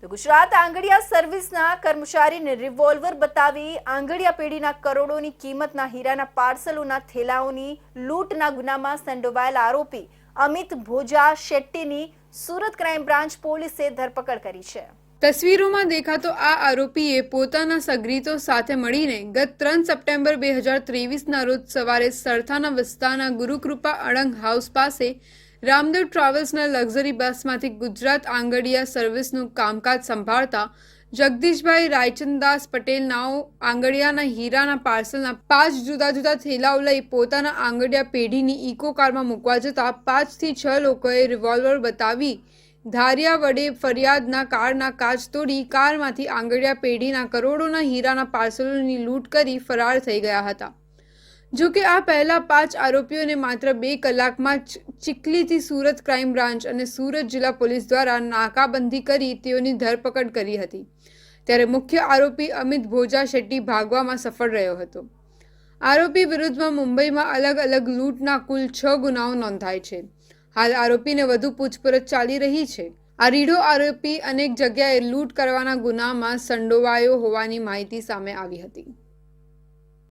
તો ગુજરાત આંગડિયા સર્વિસના કર્મચારીને રિવોલ્વર બતાવી આંગડિયા પેઢીના કરોડોની કિંમતના હીરાના પાર્સલોના થેલાઓની લૂંટના ગુનામાં સંડોવાયેલા આરોપી અમિત ભોજા શેટ્ટીની સુરત ક્રાઇમ બ્રાન્ચ પોલીસે ધરપકડ કરી છે। તસવીરોમાં દેખાતો આ આરોપીએ પોતાના સગરીતો સાથે મળીને ગત 3 સપ્ટેમ્બર 2023ના રોજ સવારે સરથાના વિસ્તારના ગુરુકૃપા અડંગ હાઉસ પાસે રામદેવ ટ્રાવેલ્સના લક્ઝરી બસમાંથી ગુજરાત આંગડિયા સર્વિસનું કામકાજ સંભાળતા જગદીશભાઈ રાયચંદાસ પટેલ નાઓ આંગડિયાના હીરાના પાર્સલના 5 જુદા જુદા થેલાઓ લઈ પોતાના આંગડિયા પેઢીની ઇકો કારમાં મૂકવા જતા 5 થી 6 લોકોએ રિવોલ્વર બતાવી ધારિયા વડે ફરિયાદના કારના કાચ તોડી કારમાંથી આંગડિયા પેઢીના કરોડોના હીરાના પાર્સલોની લૂંટ કરી ફરાર થઈ ગયા હતા। જો કે આ પહેલા 5 આરોપીઓને માત્ર 2 કલાકમાં ચીખલીથી સુરત ક્રાઇમ બ્રાન્ચ અને સુરત જિલ્લા પોલીસ દ્વારા નાકાબંધી કરી તેઓની ધરપકડ કરી હતી। ત્યારે મુખ્ય આરોપી અમિત ભોજા શેટ્ટી ભાગવામાં સફળ રહ્યો હતો। આરોપી વિરુદ્ધમાં મુંબઈમાં અલગ અલગ લૂંટના કુલ 6 ગુનાઓ નોંધાય છે। હાલ આરોપીને વધુ પૂછપરછ ચાલી રહી છે। આ રીઢો આરોપી અનેક જગ્યાએ લૂંટ કરવાના ગુનામાં સંડોવાયો હોવાની માહિતી સામે આવી હતી।